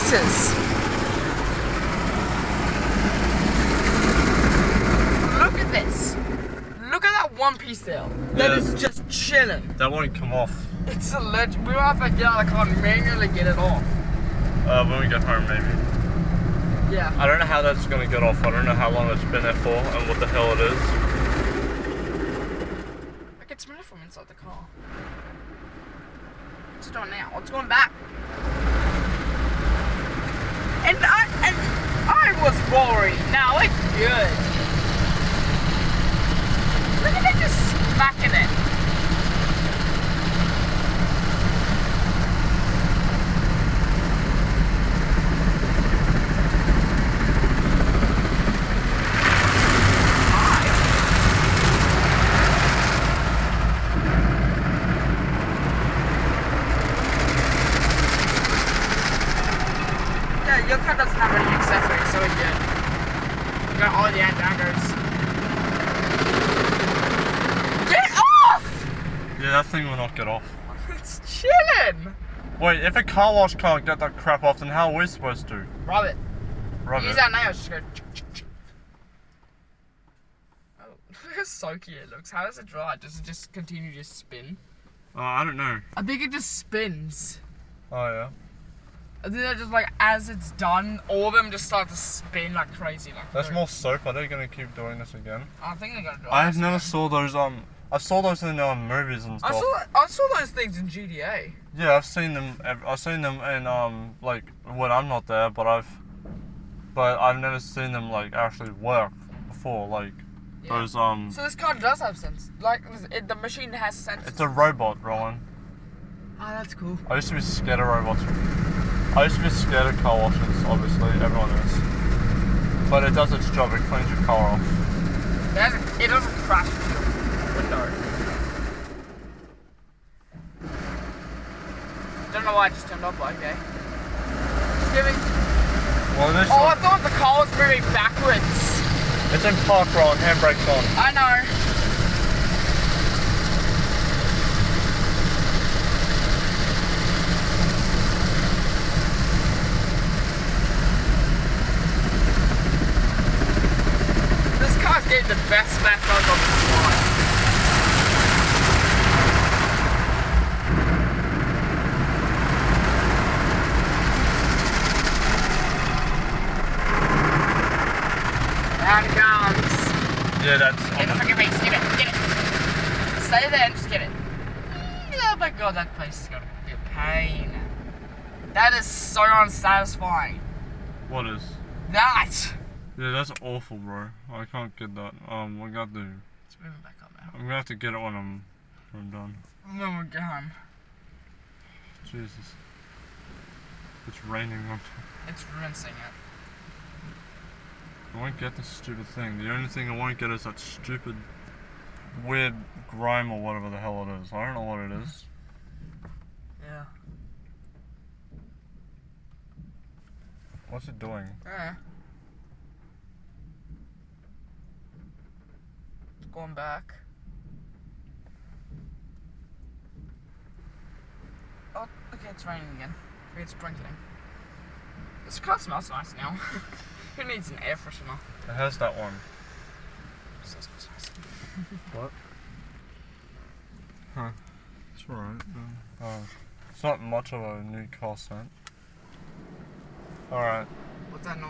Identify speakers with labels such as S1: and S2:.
S1: pieces. Look at this. Look at that one piece there. That is just chilling.
S2: That won't come off.
S1: It's a legend. We might have to get out of the car and manually get it off.
S2: When we get home, maybe.
S1: Yeah.
S2: I don't know how that's gonna get off. I don't know how long it's been there for and what the hell it is.
S1: I can smell it from inside the car. What's it doing now? What's going back? And I was worried. Now it's good. Look at it just smacking it. Yeah, your car doesn't have any accessories, so it's good. You got all the anti-anchors. Get off!
S2: Yeah, that thing will not get off.
S1: It's chilling.
S2: Wait, if a car wash can't get that crap off, then how are we supposed to?
S1: Rub it.
S2: Rub
S1: Use
S2: it.
S1: that nail, just go. Oh, look how soaky it looks. How does it dry? Does it just continue to spin?
S2: I don't know.
S1: I think it just spins.
S2: Oh yeah.
S1: I think that just like as it's done, all of them just start to spin like crazy. Like
S2: That's more soap. Are they gonna keep doing this again?
S1: I think they're gonna do it.
S2: I have never saw those. I saw those in movies and stuff.
S1: I saw those things in GTA.
S2: Yeah, I've seen them. I've seen them in like when I'm not there, but I've never seen them like actually work before. Like those
S1: So this car does have sense. Like the machine has sense.
S2: It's a robot, Rowan.
S1: Oh, that's cool.
S2: I used to be scared of robots. I used to be scared of car washes. Obviously, everyone is. But it does its job. It cleans your car off.
S1: It doesn't crash your window. Don't know why I just turned off, but okay. Just giving.
S2: Well, this.
S1: Oh, I thought the car was moving backwards.
S2: It's in park, Rowan. Handbrake's on.
S1: I know. This car's getting the best massage on the slide. Down it comes.
S2: Yeah, that's.
S1: Get the fucking face, get it. Stay there and just get it. Oh my god, that place is gonna be a pain. That is so unsatisfying.
S2: What is?
S1: That!
S2: Yeah, that's awful, bro. I can't get that. We got to.
S1: It's moving back up now.
S2: I'm gonna have to get it when I'm done.
S1: When we get home.
S2: Jesus. It's raining on.
S1: It's rinsing it.
S2: I won't get this stupid thing. The only thing I won't get is that stupid, weird grime or whatever the hell it is. I don't know what it is.
S1: Yeah.
S2: What's it doing?
S1: It's going back. Oh, okay, it's raining again. Okay, it's sprinkling. This car smells nice now. Who needs an air freshener?
S2: It has that one. What? Huh. It's alright. It's not much of a new car scent. Alright.
S1: What's that noise?